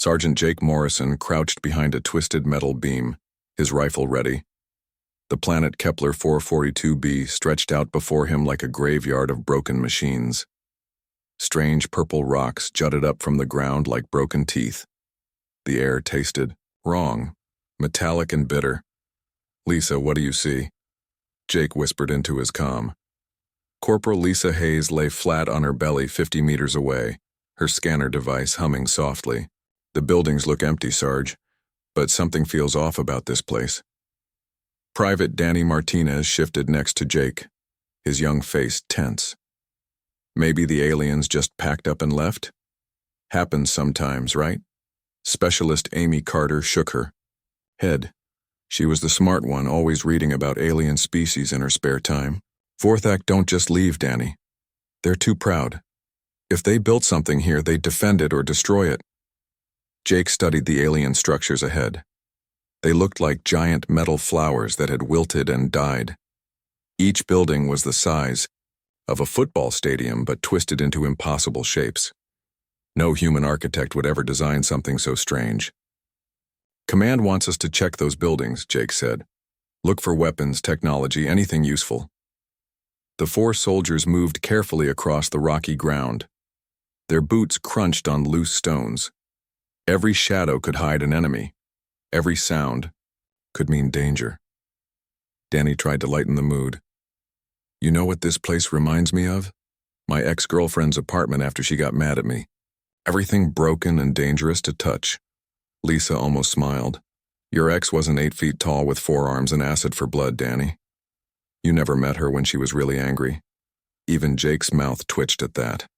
Sergeant Jake Morrison crouched behind a twisted metal beam, his rifle ready. The planet Kepler 442b stretched out before him like a graveyard of broken machines. Strange purple rocks jutted up from the ground like broken teeth. The air tasted wrong, metallic and bitter. "Lisa, what do you see?" Jake whispered into his comm. Corporal Lisa Hayes lay flat on her belly 50 meters away, her scanner device humming softly. "The buildings look empty, Sarge, but something feels off about this place." Private Danny Martinez shifted next to Jake, his young face tense. "Maybe the aliens just packed up and left? Happens sometimes, right?" Specialist Amy Carter shook her head. She was the smart one, always reading about alien species in her spare time. "Vorthak don't just leave, Danny. They're too proud. If they built something here, they'd defend it or destroy it." Jake studied the alien structures ahead. They looked like giant metal flowers that had wilted and died. Each building was the size of a football stadium but twisted into impossible shapes. No human architect would ever design something so strange. "Command wants us to check those buildings," Jake said. "Look for weapons, technology, anything useful." The 4 soldiers moved carefully across the rocky ground. Their boots crunched on loose stones. Every shadow could hide an enemy. Every sound could mean danger. Danny tried to lighten the mood. "You know what this place reminds me of? My ex-girlfriend's apartment after she got mad at me. Everything broken and dangerous to touch." Lisa almost smiled. "Your ex wasn't 8 feet tall with forearms and acid for blood, Danny. You never met her when she was really angry." Even Jake's mouth twitched at that.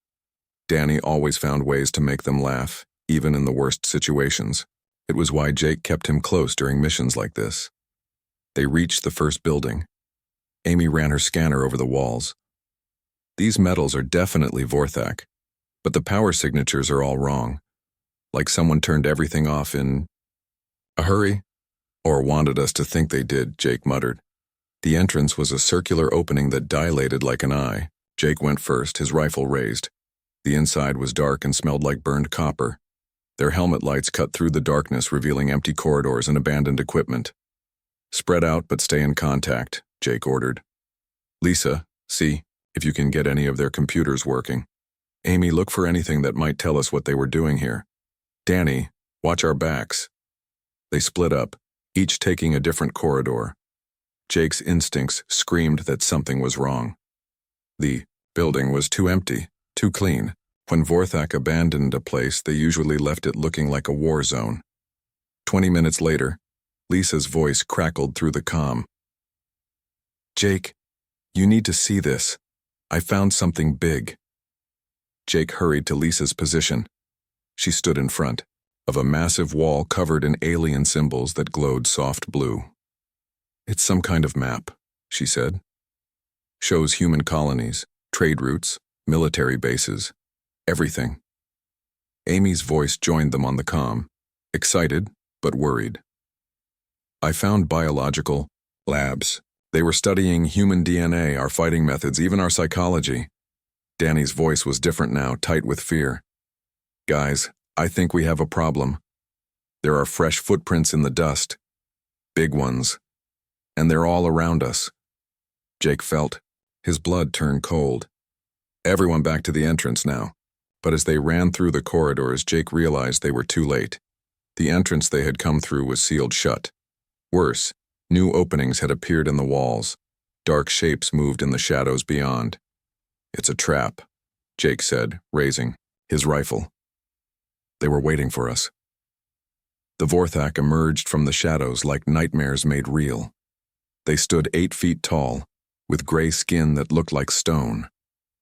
Danny always found ways to make them laugh, even in the worst situations. It was why Jake kept him close during missions like this. They reached the first building. Amy ran her scanner over the walls. "These metals are definitely Vorthak, but the power signatures are all wrong. Like someone turned everything off in a hurry, or wanted us to think they did," Jake muttered. The entrance was a circular opening that dilated like an eye. Jake went first, his rifle raised. The inside was dark and smelled like burned copper. Their helmet lights cut through the darkness, revealing empty corridors and abandoned equipment. "Spread out, but stay in contact," Jake ordered. "Lisa, see if you can get any of their computers working. Amy, look for anything that might tell us what they were doing here. Danny, watch our backs." They split up, each taking a different corridor. Jake's instincts screamed that something was wrong. The building was too empty, too clean. When Vorthak abandoned a place, they usually left it looking like a war zone. 20 minutes later, Lisa's voice crackled through the comm. "Jake, you need to see this. I found something big." Jake hurried to Lisa's position. She stood in front of a massive wall covered in alien symbols that glowed soft blue. "It's some kind of map," she said. "Shows human colonies, trade routes, military bases. Everything." Amy's voice joined them on the comm, excited but worried. "I found biological labs. They were studying human DNA, our fighting methods, even our psychology." Danny's voice was different now, tight with fear. "Guys, I think we have a problem. There are fresh footprints in the dust. Big ones. And they're all around us." Jake felt his blood turn cold. Everyone back to the entrance now. But as they ran through the corridors, Jake realized they were too late. The entrance they had come through was sealed shut. Worse, new openings had appeared in the walls. Dark shapes moved in the shadows beyond. "It's a trap," Jake said, raising his rifle. "They were waiting for us." The Vorthak emerged from the shadows like nightmares made real. They stood 8 feet tall, with gray skin that looked like stone.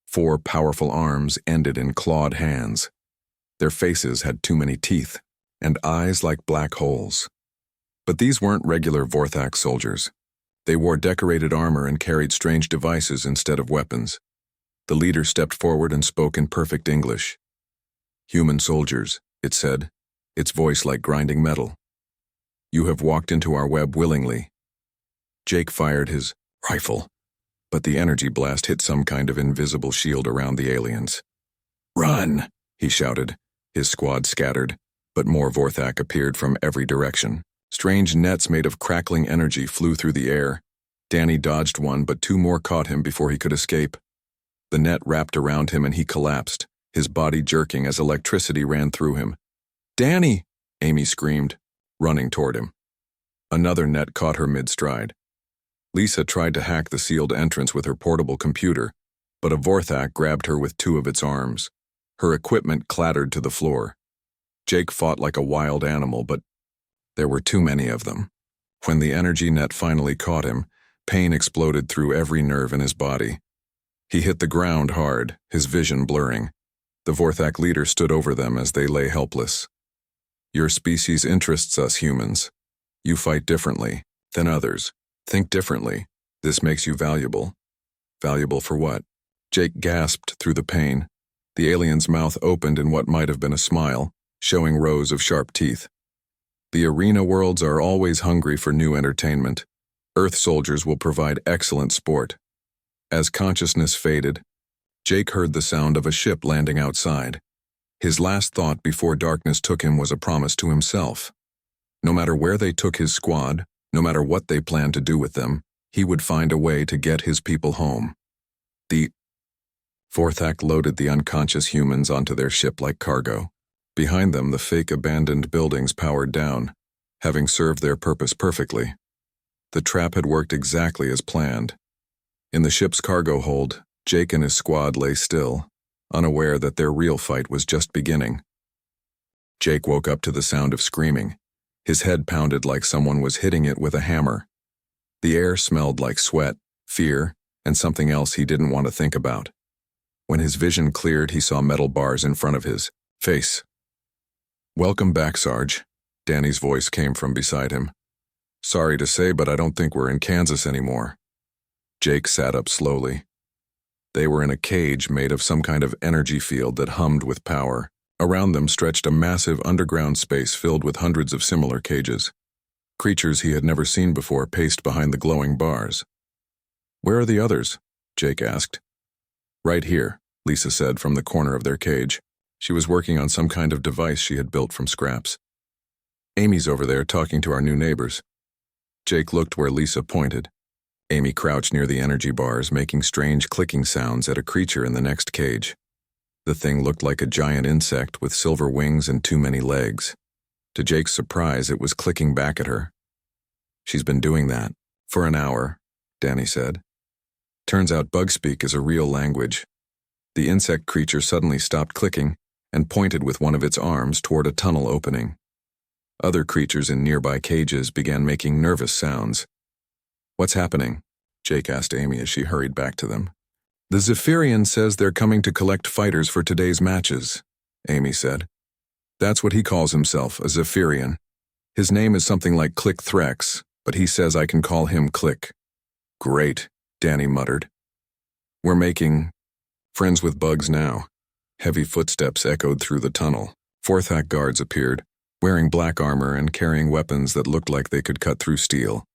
4 powerful arms ended in clawed hands. Their faces had too many teeth, and eyes like black holes. But these weren't regular Vorthak soldiers. They wore decorated armor and carried strange devices instead of weapons. The leader stepped forward and spoke in perfect English. "Human soldiers," it said, its voice like grinding metal. "You have walked into our web willingly." Jake fired his rifle, but the energy blast hit some kind of invisible shield around the aliens. "Run!" he shouted, his squad scattered. but more Vorthak appeared from every direction. Strange nets made of crackling energy flew through the air. Danny dodged one, but two more caught him before he could escape. The net wrapped around him and he collapsed, his body jerking as electricity ran through him. "Danny!" Amy screamed, running toward him. Another net caught her mid-stride. Lisa tried to hack the sealed entrance with her portable computer, but a Vorthak grabbed her with two of its arms. Her equipment clattered to the floor. Jake fought like a wild animal, but there were too many of them. When the energy net finally caught him, pain exploded through every nerve in his body. He hit the ground hard, his vision blurring. The Vorthak leader stood over them as they lay helpless. "Your species interests us humans. You fight differently than others. Think differently. This makes you valuable." "Valuable for what?" Jake gasped through the pain. The alien's mouth opened in what might have been a smile, showing rows of sharp teeth. "The arena worlds are always hungry for new entertainment. Earth soldiers will provide excellent sport." As consciousness faded, Jake heard the sound of a ship landing outside. His last thought before darkness took him was a promise to himself. No matter where they took his squad, no matter what they planned to do with them, he would find a way to get his people home. The Vorthak loaded the unconscious humans onto their ship like cargo. Behind them, the fake abandoned buildings powered down, having served their purpose perfectly. The trap had worked exactly as planned. In the ship's cargo hold, Jake and his squad lay still, unaware that their real fight was just beginning. Jake woke up to the sound of screaming. His head pounded like someone was hitting it with a hammer. The air smelled like sweat, fear, and something else he didn't want to think about. When his vision cleared, he saw metal bars in front of his face. "Welcome back, Sarge." Danny's voice came from beside him. "Sorry to say, but I don't think we're in Kansas anymore." Jake sat up slowly. They were in a cage made of some kind of energy field that hummed with power. Around them stretched a massive underground space filled with hundreds of similar cages. Creatures he had never seen before paced behind the glowing bars. "Where are the others?" Jake asked. "Right here," Lisa said from the corner of their cage. She was working on some kind of device she had built from scraps. "Amy's over there talking to our new neighbors." Jake looked where Lisa pointed. Amy crouched near the energy bars, making strange clicking sounds at a creature in the next cage. The thing looked like a giant insect with silver wings and too many legs. To Jake's surprise, it was clicking back at her. "She's been doing that for an hour," Danny said. "Turns out bug speak is a real language." The insect creature suddenly stopped clicking and pointed with one of its arms toward a tunnel opening. Other creatures in nearby cages began making nervous sounds. "What's happening?" Jake asked Amy as she hurried back to them. "The Zephyrian says they're coming to collect fighters for today's matches," Amy said. "That's what he calls himself, a Zephyrian. His name is something like Click Threx, but he says I can call him Click." "Great," Danny muttered. "We're making friends with bugs now." Heavy footsteps echoed through the tunnel. Vorthak guards appeared, wearing black armor and carrying weapons that looked like they could cut through steel.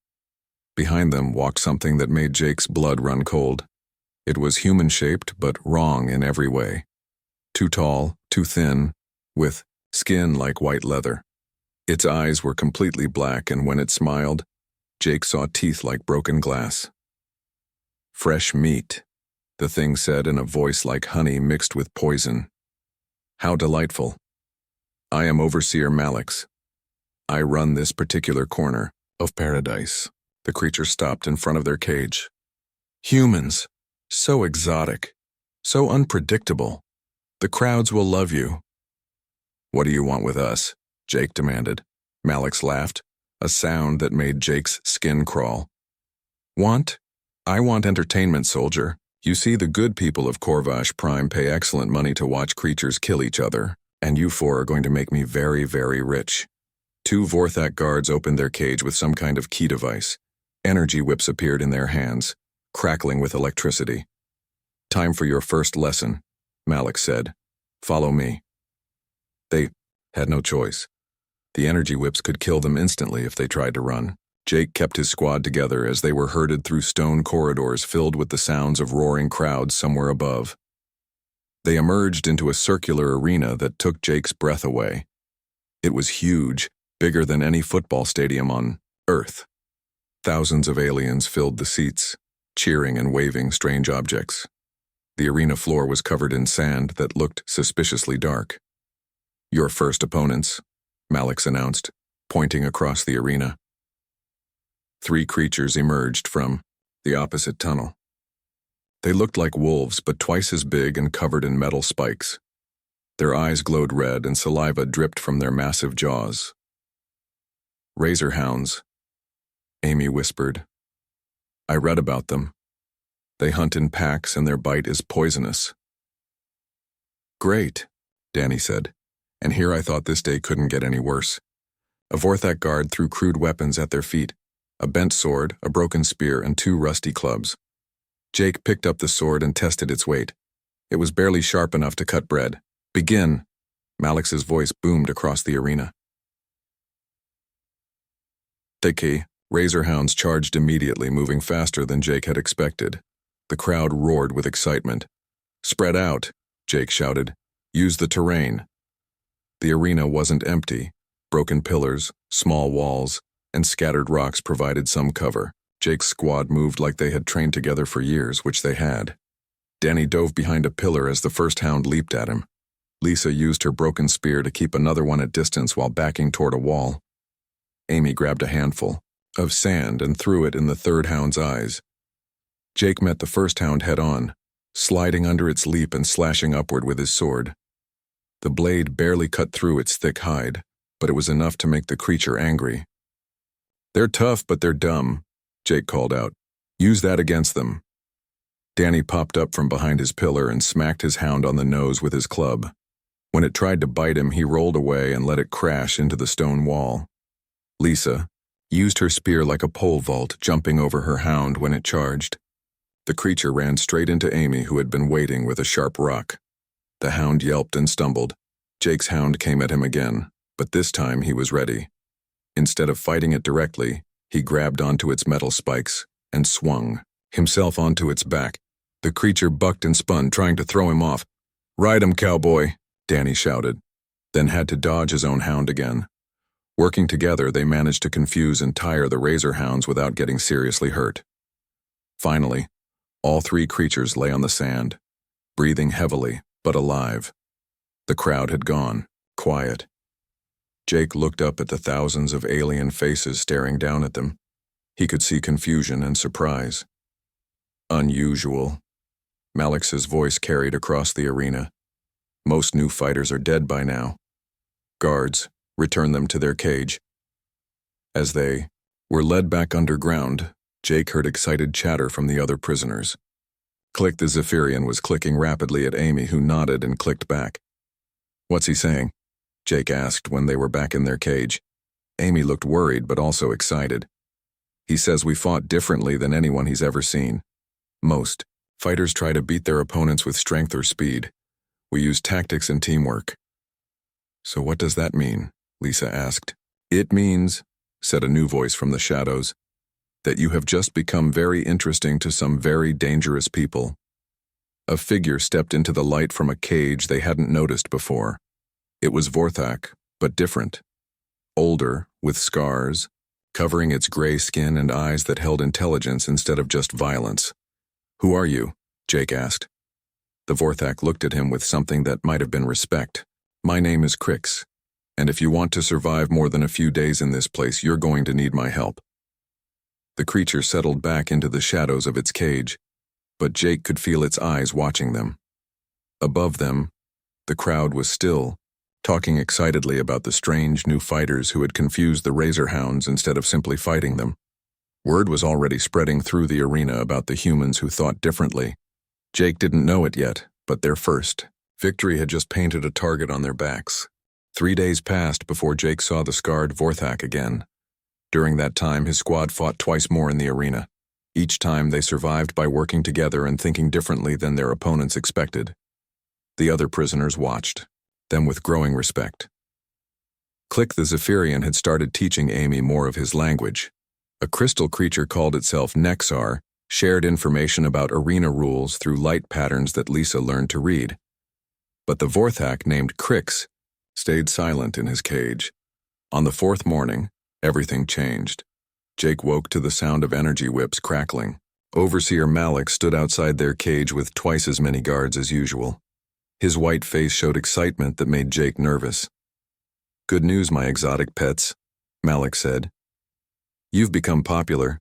Behind them walked something that made Jake's blood run cold. It was human-shaped, but wrong in every way. Too tall, too thin, with skin like white leather. Its eyes were completely black, and when it smiled, Jake saw teeth like broken glass. "Fresh meat," the thing said in a voice like honey mixed with poison. "How delightful. I am Overseer Malix. I run this particular corner of paradise." The creature stopped in front of their cage. "Humans. So exotic. So unpredictable. The crowds will love you." "What do you want with us?" Jake demanded. Malix laughed, a sound that made Jake's skin crawl. "Want? I want entertainment, soldier. You see, the good people of Corvash Prime pay excellent money to watch creatures kill each other, and you four are going to make me very, very rich." Two Vorthak guards opened their cage with some kind of key device. Energy whips appeared in their hands, crackling with electricity. "Time for your first lesson," Malix said. "Follow me." They had no choice. The energy whips could kill them instantly if they tried to run. Jake kept his squad together as they were herded through stone corridors filled with the sounds of roaring crowds somewhere above. They emerged into a circular arena that took Jake's breath away. It was huge, bigger than any football stadium on Earth. Thousands of aliens filled the seats, cheering and waving strange objects. The arena floor was covered in sand that looked suspiciously dark. "Your first opponents," Malix announced, pointing across the arena. 3 creatures emerged from the opposite tunnel. They looked like wolves, but twice as big and covered in metal spikes. Their eyes glowed red and saliva dripped from their massive jaws. "Razor hounds," Amy whispered. "I read about them. They hunt in packs and their bite is poisonous." "Great," Danny said, and here I thought this day couldn't get any worse. A Vorthak guard threw crude weapons at their feet, a bent sword, a broken spear, and 2 rusty clubs. Jake picked up the sword and tested its weight. It was barely sharp enough to cut bread. "Begin," Malix's voice boomed across the arena. The razor hounds charged immediately, moving faster than Jake had expected. The crowd roared with excitement. "Spread out," Jake shouted. "Use the terrain." The arena wasn't empty. Broken pillars, small walls, and scattered rocks provided some cover. Jake's squad moved like they had trained together for years, which they had. Danny dove behind a pillar as the first hound leaped at him. Lisa used her broken spear to keep another one at distance while backing toward a wall. Amy grabbed a handful of sand and threw it in the third hound's eyes. Jake met the first hound head-on, sliding under its leap and slashing upward with his sword. The blade barely cut through its thick hide, but it was enough to make the creature angry. "They're tough, but they're dumb," Jake called out. "Use that against them." Danny popped up from behind his pillar and smacked his hound on the nose with his club. When it tried to bite him, he rolled away and let it crash into the stone wall. Lisa used her spear like a pole vault, jumping over her hound when it charged. The creature ran straight into Amy, who had been waiting with a sharp rock. The hound yelped and stumbled. Jake's hound came at him again, but this time he was ready. Instead of fighting it directly, he grabbed onto its metal spikes and swung himself onto its back. The creature bucked and spun, trying to throw him off. "Ride him, cowboy," Danny shouted, then had to dodge his own hound again. Working together, they managed to confuse and tire the razor hounds without getting seriously hurt. Finally, all 3 creatures lay on the sand, breathing heavily, but alive. The crowd had gone, quiet. Jake looked up at the thousands of alien faces staring down at them. He could see confusion and surprise. "Unusual," Malix's voice carried across the arena. "Most new fighters are dead by now. Guards, return them to their cage." As they were led back underground, Jake heard excited chatter from the other prisoners. Click the Zephyrian was clicking rapidly at Amy, who nodded and clicked back. "What's he saying?" Jake asked when they were back in their cage. Amy looked worried but also excited. "He says we fought differently than anyone he's ever seen. Most fighters try to beat their opponents with strength or speed. We use tactics and teamwork." "So what does that mean?" Lisa asked. "It means," said a new voice from the shadows, "that you have just become very interesting to some very dangerous people." A figure stepped into the light from a cage they hadn't noticed before. It was Vorthak, but different. Older, with scars, covering its gray skin and eyes that held intelligence instead of just violence. "Who are you?" Jake asked. The Vorthak looked at him with something that might have been respect. "My name is Crix, and if you want to survive more than a few days in this place, you're going to need my help." The creature settled back into the shadows of its cage, but Jake could feel its eyes watching them. Above them, the crowd was still, talking excitedly about the strange new fighters who had confused the razor hounds instead of simply fighting them. Word was already spreading through the arena about the humans who thought differently. Jake didn't know it yet, but their first victory had just painted a target on their backs. 3 days passed before Jake saw the scarred Vorthak again. During that time, his squad fought twice more in the arena. Each time they survived by working together and thinking differently than their opponents expected. The other prisoners watched, them with growing respect. Click the Zephyrian had started teaching Amy more of his language. A crystal creature called itself Nexar shared information about arena rules through light patterns that Lisa learned to read. But the Vorthak named Crix stayed silent in his cage. On the fourth morning, everything changed. Jake woke to the sound of energy whips crackling. Overseer Malik stood outside their cage with twice as many guards as usual. His white face showed excitement that made Jake nervous. "Good news, my exotic pets," Malik said. "You've become popular.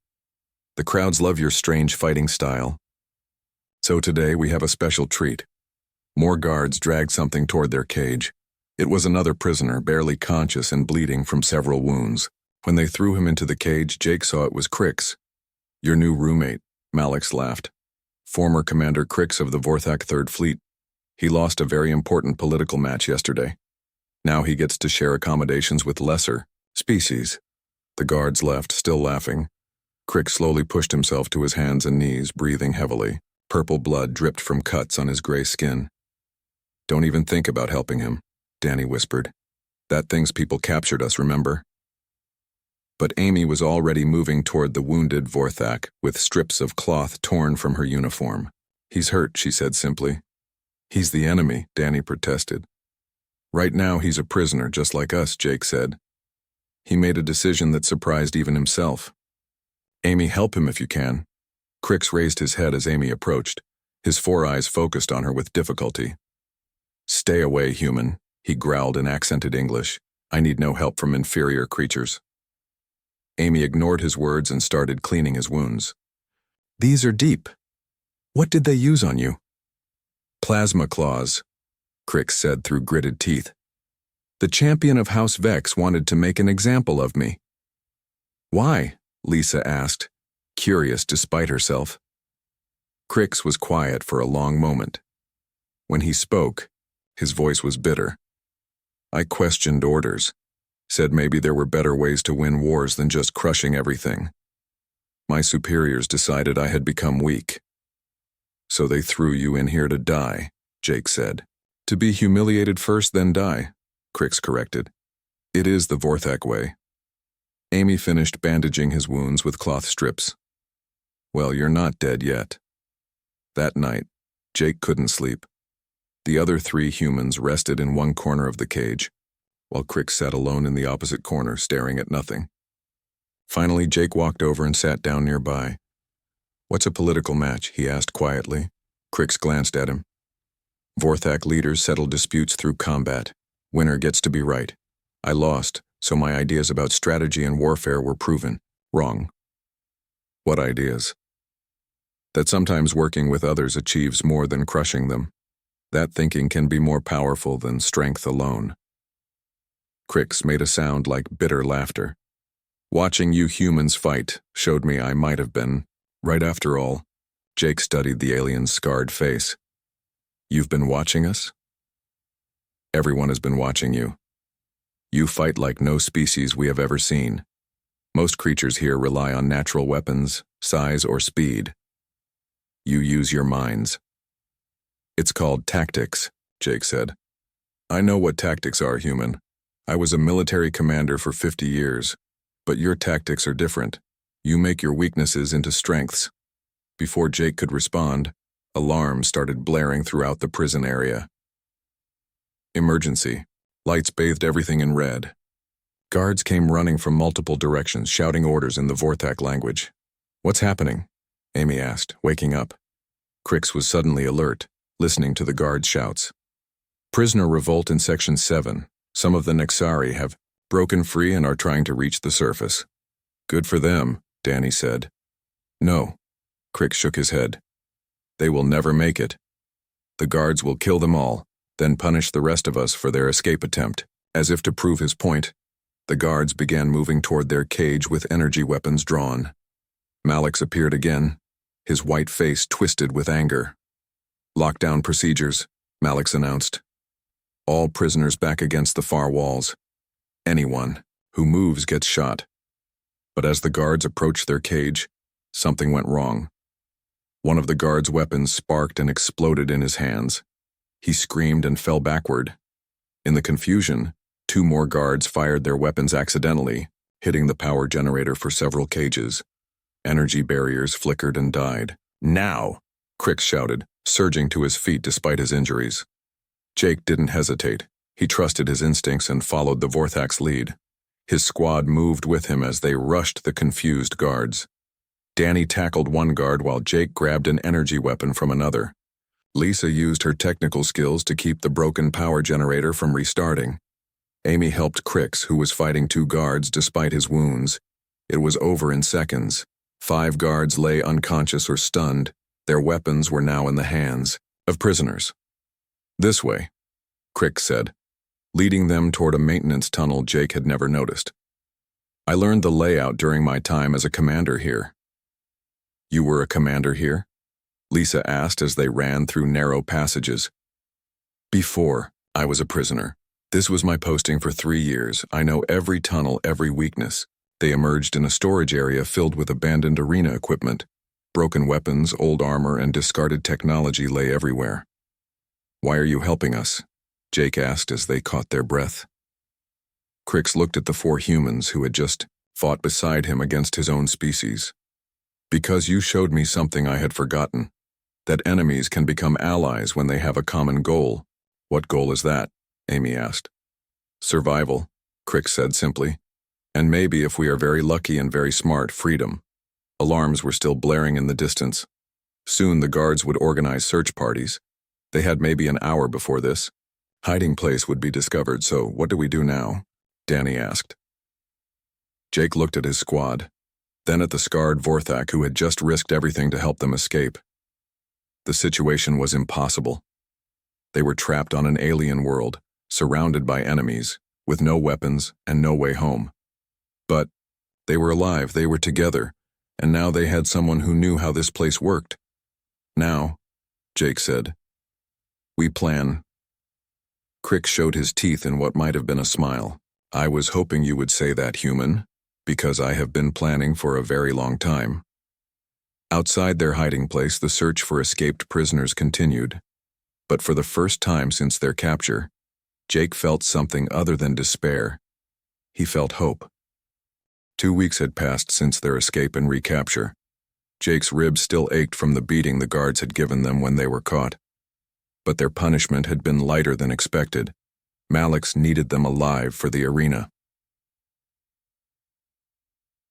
The crowds love your strange fighting style. So today we have a special treat." More guards dragged something toward their cage. It was another prisoner, barely conscious and bleeding from several wounds. When they threw him into the cage, Jake saw it was Crix. "Your new roommate," Malix laughed. "Former Commander Crix of the Vorthak Third Fleet. He lost a very important political match yesterday. Now he gets to share accommodations with lesser species." The guards left, still laughing. Crix slowly pushed himself to his hands and knees, breathing heavily. Purple blood dripped from cuts on his gray skin. "Don't even think about helping him," Danny whispered. "That thing's people captured us, remember?" But Amy was already moving toward the wounded Vorthak, with strips of cloth torn from her uniform. "He's hurt," she said simply. "He's the enemy," Danny protested. "Right now he's a prisoner, just like us," Jake said. He made a decision that surprised even himself. "Amy, help him if you can." Crix raised his head as Amy approached. His four eyes focused on her with difficulty. "Stay away, human," he growled in accented English. "I need no help from inferior creatures." Amy ignored his words and started cleaning his wounds. "These are deep. What did they use on you?" "Plasma claws," Crix said through gritted teeth. "The champion of House Vex wanted to make an example of me." "Why?" Lisa asked, curious despite herself. Crix was quiet for a long moment. When he spoke, his voice was bitter. "I questioned orders, said maybe there were better ways to win wars than just crushing everything. My superiors decided I had become weak. So they threw you in here to die," Jake said. "To be humiliated first, then die," Crix corrected. "It is the Vorthak way." Amy finished bandaging his wounds with cloth strips. "Well, you're not dead yet." That night, Jake couldn't sleep. The other three humans rested in one corner of the cage, while Crix sat alone in the opposite corner, staring at nothing. Finally, Jake walked over and sat down nearby. "What's a political match?" he asked quietly. Crix glanced at him. "Vorthak leaders settle disputes through combat. Winner gets to be right. I lost, so my ideas about strategy and warfare were proven wrong." "What ideas?" "That sometimes working with others achieves more than crushing them. That thinking can be more powerful than strength alone." Crix made a sound like bitter laughter. "Watching you humans fight showed me I might have been right after all." Jake studied the alien's scarred face. "You've been watching us?" "Everyone has been watching you. You fight like no species we have ever seen. Most creatures here rely on natural weapons, size, or speed. You use your minds." "It's called tactics," Jake said. "I know what tactics are, human. I was a military commander for 50 years, but your tactics are different. You make your weaknesses into strengths." Before Jake could respond, alarms started blaring throughout the prison area. Emergency. Lights bathed everything in red. Guards came running from multiple directions, shouting orders in the Vorthak language. "What's happening?" Amy asked, waking up. Crix was suddenly alert, listening to the guards' shouts. "Prisoner revolt in Section 7. Some of the Nexari have broken free and are trying to reach the surface." "Good for them," Danny said. "No." Crix shook his head. "They will never make it. The guards will kill them all, then punish the rest of us for their escape attempt." As if to prove his point, the guards began moving toward their cage with energy weapons drawn. Malix appeared again, his white face twisted with anger. "Lockdown procedures," Malix announced. "All prisoners back against the far walls. Anyone who moves gets shot." But as the guards approached their cage, something went wrong. One of the guards' weapons sparked and exploded in his hands. He screamed and fell backward. In the confusion, two more guards fired their weapons accidentally, hitting the power generator for several cages. Energy barriers flickered and died. "Now!" Crix shouted, surging to his feet despite his injuries. Jake didn't hesitate. He trusted his instincts and followed the Vorthak's lead. His squad moved with him as they rushed the confused guards. Danny tackled one guard while Jake grabbed an energy weapon from another. Lisa used her technical skills to keep the broken power generator from restarting. Amy helped Crix, who was fighting two guards despite his wounds. It was over in seconds. 5 guards lay unconscious or stunned. Their weapons were now in the hands of prisoners. "This way," Crix said, leading them toward a maintenance tunnel Jake had never noticed. "I learned the layout during my time as a commander here." "You were a commander here?" Lisa asked as they ran through narrow passages. "Before, I was a prisoner. This was my posting for 3 years. I know every tunnel, every weakness." They emerged in a storage area filled with abandoned arena equipment. Broken weapons, old armor, and discarded technology lay everywhere. "Why are you helping us?" Jake asked as they caught their breath. Crix looked at the 4 humans who had just fought beside him against his own species. "Because you showed me something I had forgotten. That enemies can become allies when they have a common goal." "What goal is that?" Amy asked. "Survival," Crix said simply. "And maybe, if we are very lucky and very smart, freedom." Alarms were still blaring in the distance. Soon the guards would organize search parties. They had maybe an hour before this. Hiding place would be discovered, so what do we do now? Danny asked. Jake looked at his squad, then at the scarred Vorthak who had just risked everything to help them escape. The situation was impossible. They were trapped on an alien world, surrounded by enemies, with no weapons and no way home. But they were alive, they were together, and now they had someone who knew how this place worked. "Now," Jake said, "we plan." Crix showed his teeth in what might have been a smile. "I was hoping you would say that, human, because I have been planning for a very long time." Outside their hiding place, the search for escaped prisoners continued. But for the first time since their capture, Jake felt something other than despair. He felt hope. 2 weeks had passed since their escape and recapture. Jake's ribs still ached from the beating the guards had given them when they were caught. But their punishment had been lighter than expected. Malix needed them alive for the arena.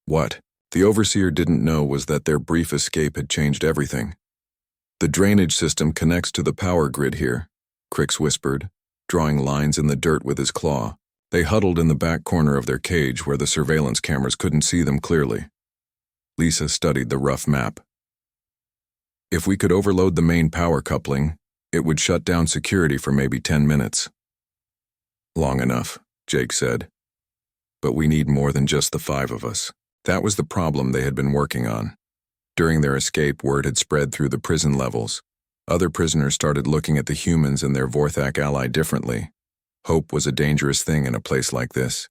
What the Overseer didn't know was that their brief escape had changed everything. "The drainage system connects to the power grid here," Crix whispered, drawing lines in the dirt with his claw. They huddled in the back corner of their cage where the surveillance cameras couldn't see them clearly. Lisa studied the rough map. "If we could overload the main power coupling, it would shut down security for maybe 10 minutes. "Long enough," Jake said. "But we need more than just the 5 of us." That was the problem they had been working on. During their escape, word had spread through the prison levels. Other prisoners started looking at the humans and their Vorthak ally differently. Hope was a dangerous thing in a place like this.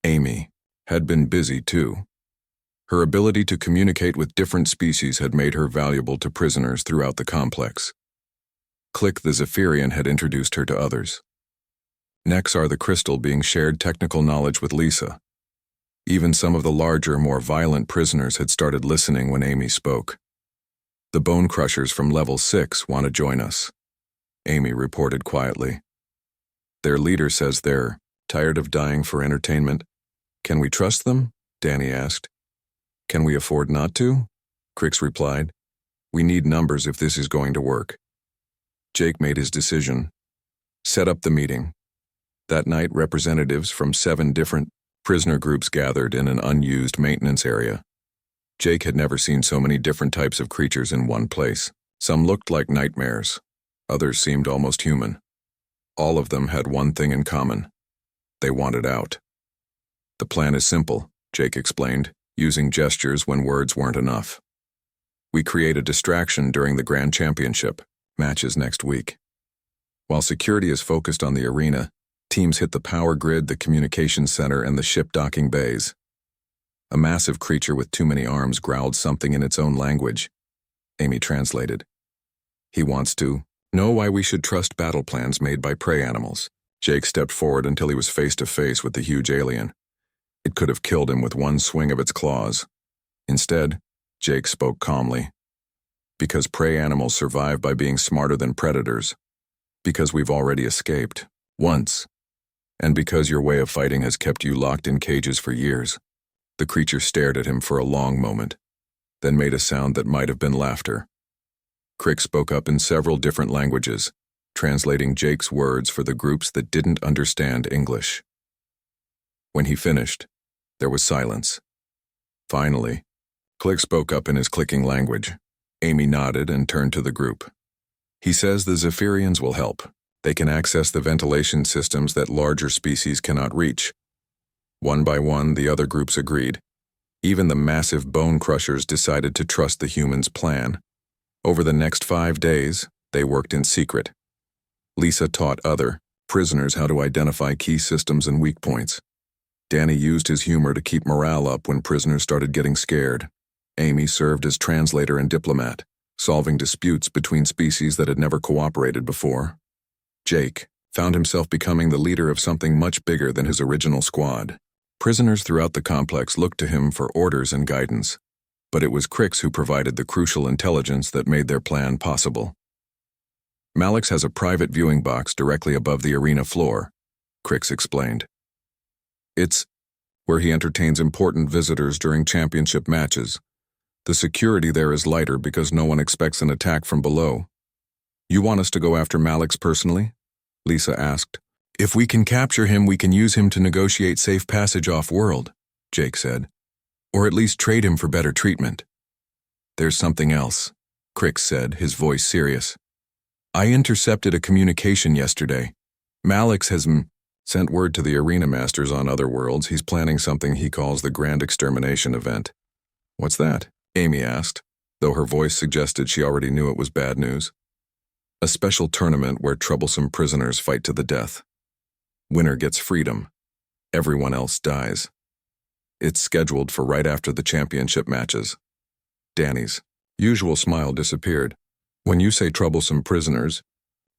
Amy had been busy too. Her ability to communicate with different species had made her valuable to prisoners throughout the complex. Click the Zephyrian had introduced her to others. Nexar the Crystal being shared technical knowledge with Lisa. Even some of the larger, more violent prisoners had started listening when Amy spoke. "The Bone Crushers from Level 6 want to join us," Amy reported quietly. "Their leader says they're tired of dying for entertainment." "Can we trust them?" Danny asked. "Can we afford not to?" Crix replied. "We need numbers if this is going to work." Jake made his decision. Set up the meeting. That night, representatives from 7 different prisoner groups gathered in an unused maintenance area. Jake had never seen so many different types of creatures in one place. Some looked like nightmares. Others seemed almost human. All of them had one thing in common. They wanted out. "The plan is simple," Jake explained, using gestures when words weren't enough. "We create a distraction during the Grand Championship, matches next week. While security is focused on the arena, teams hit the power grid, the communications center, and the ship docking bays." A massive creature with too many arms growled something in its own language. Amy translated. "He wants to know why we should trust battle plans made by prey animals." Jake stepped forward until he was face to face with the huge alien. It could have killed him with one swing of its claws. Instead, Jake spoke calmly. "Because prey animals survive by being smarter than predators. Because we've already escaped. Once. And because your way of fighting has kept you locked in cages for years. The creature stared at him for a long moment, then made a sound that might have been laughter. Crick spoke up in several different languages, translating Jake's words for the groups that didn't understand English. When he finished, there was silence. Finally, Crick spoke up in his clicking language. Amy nodded and turned to the group. He says the Zephyrians will help. They can access the ventilation systems that larger species cannot reach. One by one, the other groups agreed. Even the massive bone crushers decided to trust the humans' plan. Over the next 5 days, they worked in secret. Lisa taught other prisoners how to identify key systems and weak points. Danny used his humor to keep morale up when prisoners started getting scared. Amy served as translator and diplomat, solving disputes between species that had never cooperated before. Jake found himself becoming the leader of something much bigger than his original squad. Prisoners throughout the complex looked to him for orders and guidance, but it was Crix who provided the crucial intelligence that made their plan possible. Malix has a private viewing box directly above the arena floor, Crix explained. It's where he entertains important visitors during championship matches. The security there is lighter because no one expects an attack from below. You want us to go after Malix personally? Lisa asked. If we can capture him, we can use him to negotiate safe passage off-world, Jake said. Or at least trade him for better treatment. There's something else, Crix said, his voice serious. I intercepted a communication yesterday. Malix has sent word to the arena masters on other worlds he's planning something he calls the Grand Extermination event. What's that? Amy asked, though her voice suggested she already knew it was bad news. A special tournament where troublesome prisoners fight to the death. Winner gets freedom. Everyone else dies. It's scheduled for right after the championship matches. Danny's usual smile disappeared. When you say troublesome prisoners,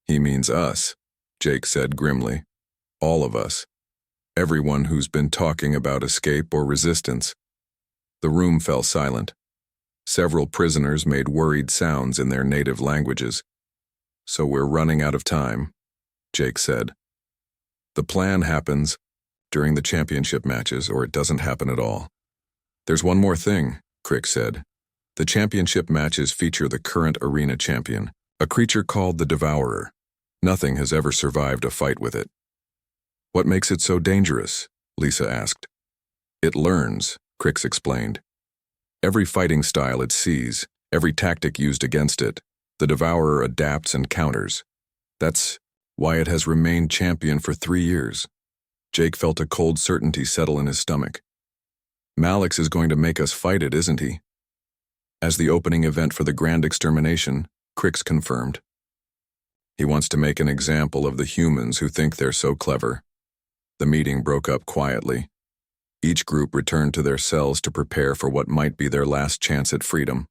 he means us, Jake said grimly. All of us. Everyone who's been talking about escape or resistance. The room fell silent. Several prisoners made worried sounds in their native languages. So we're running out of time, Jake said. The plan happens during the championship matches, or it doesn't happen at all. There's one more thing, Crick said. The championship matches feature the current arena champion, a creature called the Devourer. Nothing has ever survived a fight with it. What makes it so dangerous? Lisa asked. It learns, Crix explained. Every fighting style it sees, every tactic used against it, the Devourer adapts and counters. That's why it has remained champion for 3 years. Jake felt a cold certainty settle in his stomach. Malix is going to make us fight it, isn't he? As the opening event for the Grand Extermination, Crix confirmed. He wants to make an example of the humans who think they're so clever. The meeting broke up quietly. Each group returned to their cells to prepare for what might be their last chance at freedom.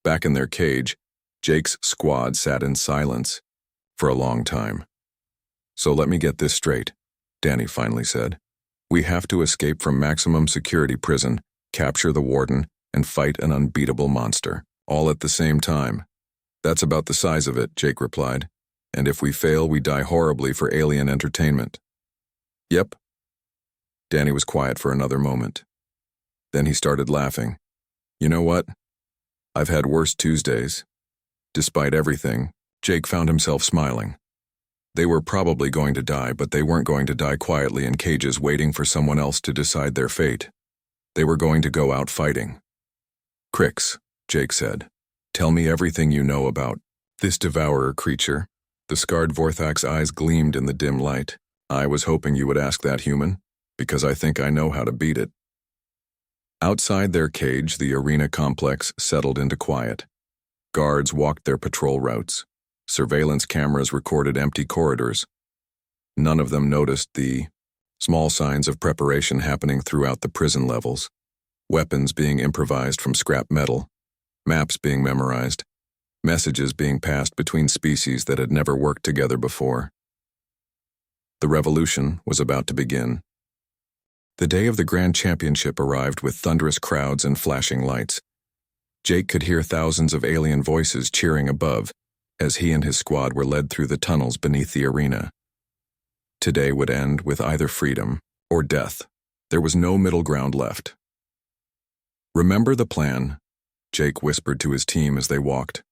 Back in their cage, Jake's squad sat in silence for a long time. So let me get this straight, Danny finally said. We have to escape from maximum security prison, capture the warden, and fight an unbeatable monster, all at the same time. That's about the size of it, Jake replied. And if we fail, we die horribly for alien entertainment. Yep. Danny was quiet for another moment. Then he started laughing. You know what? I've had worse Tuesdays. Despite everything, Jake found himself smiling. They were probably going to die, but they weren't going to die quietly in cages waiting for someone else to decide their fate. They were going to go out fighting. Crix, Jake said, tell me everything you know about this devourer creature. The scarred Vorthak's eyes gleamed in the dim light. I was hoping you would ask that, human, because I think I know how to beat it. Outside their cage, the arena complex settled into quiet. Guards walked their patrol routes. Surveillance cameras recorded empty corridors. None of them noticed the small signs of preparation happening throughout the prison levels. Weapons being improvised from scrap metal, maps being memorized, messages being passed between species that had never worked together before. The revolution was about to begin. The day of the Grand Championship arrived with thunderous crowds and flashing lights. Jake could hear thousands of alien voices cheering above as he and his squad were led through the tunnels beneath the arena. Today would end with either freedom or death. There was no middle ground left. "Remember the plan," Jake whispered to his team as they walked.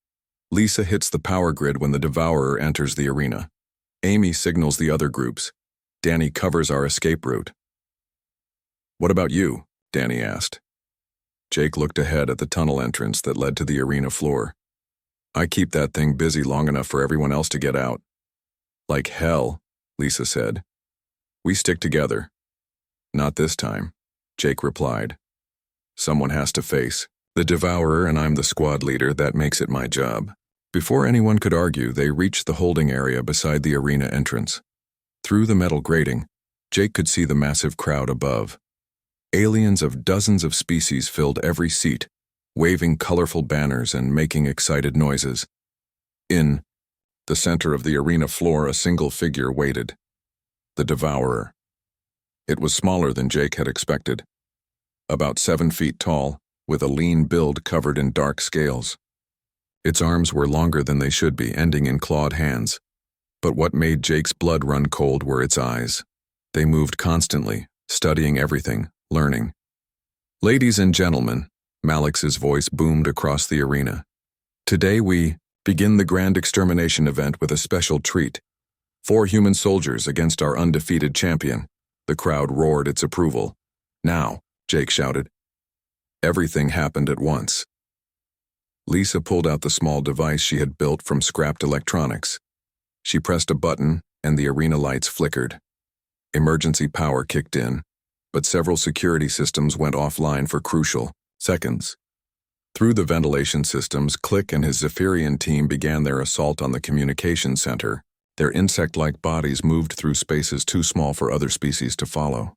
"Lisa hits the power grid when the Devourer enters the arena. Amy signals the other groups. Danny covers our escape route." "What about you?" Danny asked. Jake looked ahead at the tunnel entrance that led to the arena floor. "I keep that thing busy long enough for everyone else to get out." "Like hell," Lisa said. "We stick together." "Not this time," Jake replied. "Someone has to face the Devourer, and I'm the squad leader. That makes it my job." Before anyone could argue, they reached the holding area beside the arena entrance. Through the metal grating, Jake could see the massive crowd above. Aliens of dozens of species filled every seat, waving colorful banners and making excited noises. In the center of the arena floor, a single figure waited. The Devourer. It was smaller than Jake had expected. About 7 feet tall, with a lean build covered in dark scales. Its arms were longer than they should be, ending in clawed hands. But what made Jake's blood run cold were its eyes. They moved constantly, studying everything, learning. "Ladies and gentlemen," Malix's voice boomed across the arena. "Today we begin the grand extermination event with a special treat. 4 human soldiers against our undefeated champion." The crowd roared its approval. "Now," Jake shouted. Everything happened at once. Lisa pulled out the small device she had built from scrapped electronics. She pressed a button, and the arena lights flickered. Emergency power kicked in, but several security systems went offline for crucial seconds. Through the ventilation systems, Click and his Zephyrian team began their assault on the communication center. Their insect-like bodies moved through spaces too small for other species to follow.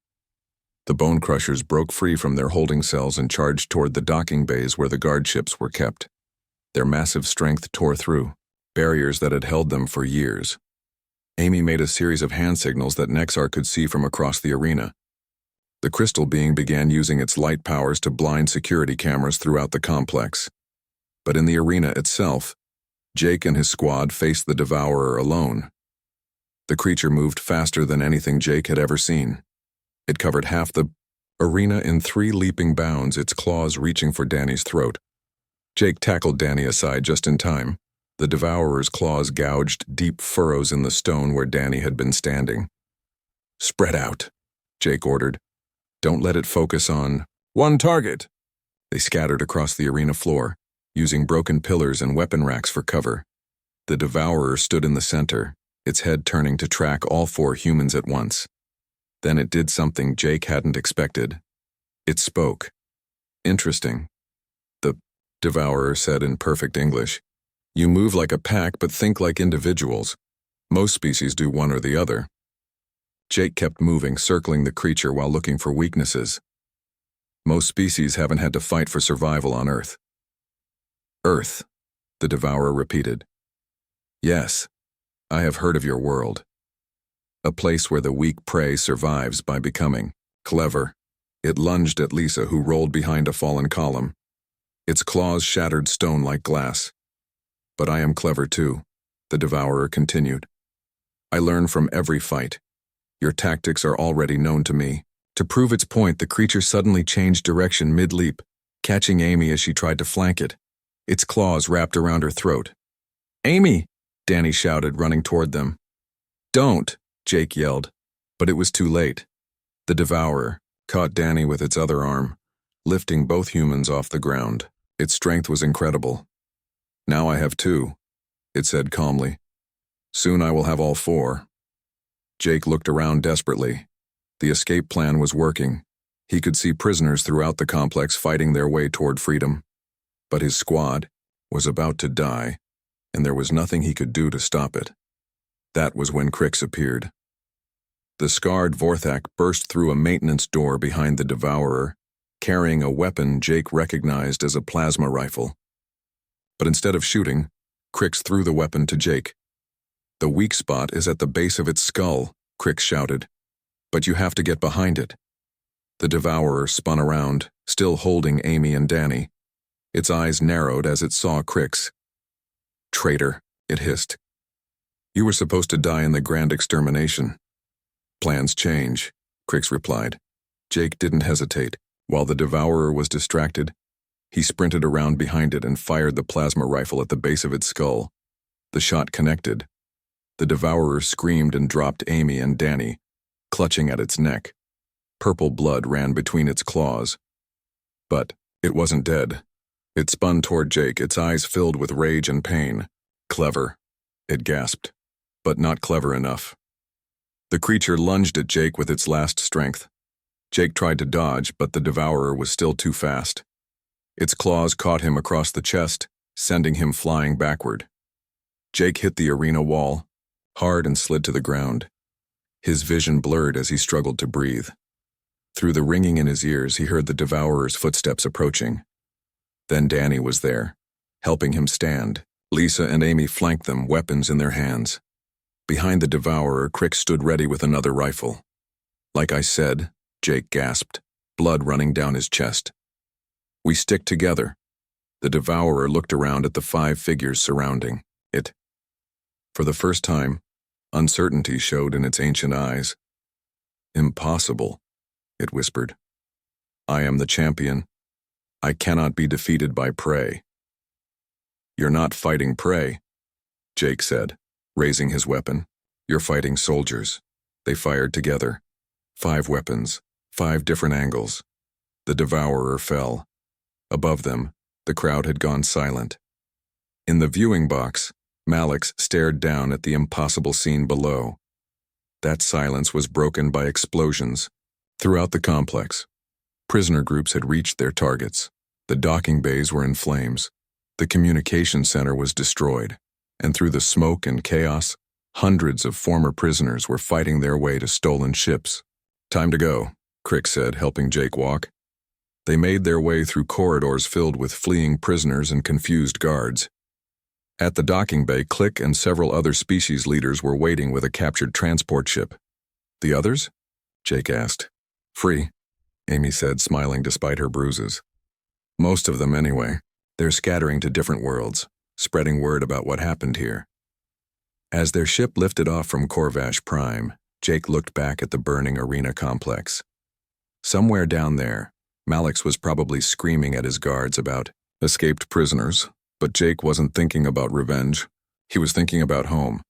The Bone Crushers broke free from their holding cells and charged toward the docking bays where the guard ships were kept. Their massive strength tore through barriers that had held them for years. Amy made a series of hand signals that Nexar could see from across the arena. The crystal being began using its light powers to blind security cameras throughout the complex. But in the arena itself, Jake and his squad faced the Devourer alone. The creature moved faster than anything Jake had ever seen. It covered half the arena in 3 leaping bounds, its claws reaching for Danny's throat. Jake tackled Danny aside just in time. The Devourer's claws gouged deep furrows in the stone where Danny had been standing. "Spread out," Jake ordered. "Don't let it focus on one target." They scattered across the arena floor, using broken pillars and weapon racks for cover. The Devourer stood in the center, its head turning to track all 4 humans at once. Then it did something Jake hadn't expected. It spoke. "Interesting," the Devourer said in perfect English. "You move like a pack but think like individuals. Most species do one or the other." Jake kept moving, circling the creature while looking for weaknesses. "Most species haven't had to fight for survival on Earth." "Earth," the Devourer repeated. "Yes, I have heard of your world. A place where the weak prey survives by becoming clever." It lunged at Lisa, who rolled behind a fallen column. Its claws shattered stone like glass. "But I am clever too," the Devourer continued. "I learn from every fight. Your tactics are already known to me." To prove its point, the creature suddenly changed direction mid-leap, catching Amy as she tried to flank it. Its claws wrapped around her throat. "Amy!" Danny shouted, running toward them. "Don't!" Jake yelled, but it was too late. The Devourer caught Danny with its other arm, lifting both humans off the ground. Its strength was incredible. "Now I have 2, it said calmly. "Soon I will have all 4. Jake looked around desperately. The escape plan was working. He could see prisoners throughout the complex fighting their way toward freedom. But his squad was about to die, and there was nothing he could do to stop it. That was when Crix appeared. The scarred Vorthak burst through a maintenance door behind the Devourer, carrying a weapon Jake recognized as a plasma rifle. But instead of shooting, Crix threw the weapon to Jake. "The weak spot is at the base of its skull," Crix shouted. "But you have to get behind it." The Devourer spun around, still holding Amy and Danny. Its eyes narrowed as it saw Crix. "Traitor," it hissed. "You were supposed to die in the grand extermination. Plans change, Crix replied. Jake didn't hesitate. While the Devourer was distracted, he sprinted around behind it and fired the plasma rifle at the base of its skull. The shot connected. The Devourer screamed and dropped Amy and Danny, clutching at its neck. Purple blood ran between its claws. But it wasn't dead. It spun toward Jake, its eyes filled with rage and pain. Clever, it gasped, but not clever enough. The creature lunged at Jake with its last strength. Jake tried to dodge, but the Devourer was still too fast. Its claws caught him across the chest, sending him flying backward. Jake hit the arena wall, hard, and slid to the ground. His vision blurred as he struggled to breathe. Through the ringing in his ears, he heard the Devourer's footsteps approaching. Then Danny was there, helping him stand. Lisa and Amy flanked them, weapons in their hands. Behind the Devourer, Crix stood ready with another rifle. Like I said, Jake gasped, blood running down his chest. We stick together. The Devourer looked around at the 5 figures surrounding it. For the first time, uncertainty showed in its ancient eyes. Impossible, it whispered. I am the champion. I cannot be defeated by prey. You're not fighting prey, Jake said, raising his weapon. You're fighting soldiers. They fired together. 5 weapons, 5 different angles. The Devourer fell. Above them, the crowd had gone silent. In the viewing box, Malix stared down at the impossible scene below. That silence was broken by explosions. Throughout the complex, prisoner groups had reached their targets. The docking bays were in flames. The communication center was destroyed. And through the smoke and chaos, hundreds of former prisoners were fighting their way to stolen ships. Time to go, Crix said, helping Jake walk. They made their way through corridors filled with fleeing prisoners and confused guards. At the docking bay, Click and several other species leaders were waiting with a captured transport ship. The others? Jake asked. Free, Amy said, smiling despite her bruises. Most of them anyway. They're scattering to different worlds, spreading word about what happened here. As their ship lifted off from Corvash Prime, Jake looked back at the burning arena complex. Somewhere down there, Malix was probably screaming at his guards about escaped prisoners, but Jake wasn't thinking about revenge. He was thinking about home.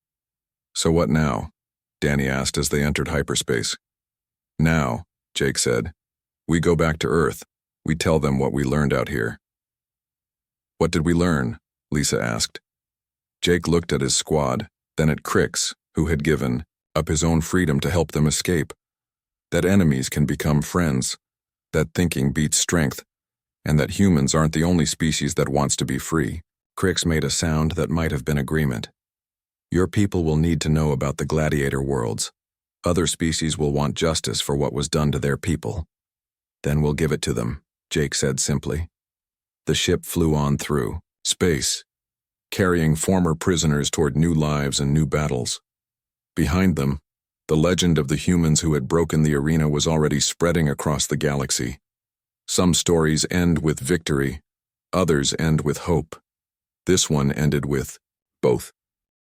So what now? Danny asked as they entered hyperspace. Now, Jake said, we go back to Earth. We tell them what we learned out here. What did we learn? Lisa asked. Jake looked at his squad, then at Crix, who had given up his own freedom to help them escape. That enemies can become friends, that thinking beats strength, and that humans aren't the only species that wants to be free. Crix made a sound that might have been agreement. Your people will need to know about the gladiator worlds. Other species will want justice for what was done to their people. Then we'll give it to them, Jake said simply. The ship flew on through space, carrying former prisoners toward new lives and new battles. Behind them, the legend of the humans who had broken the arena was already spreading across the galaxy. Some stories end with victory, others end with hope. This one ended with both.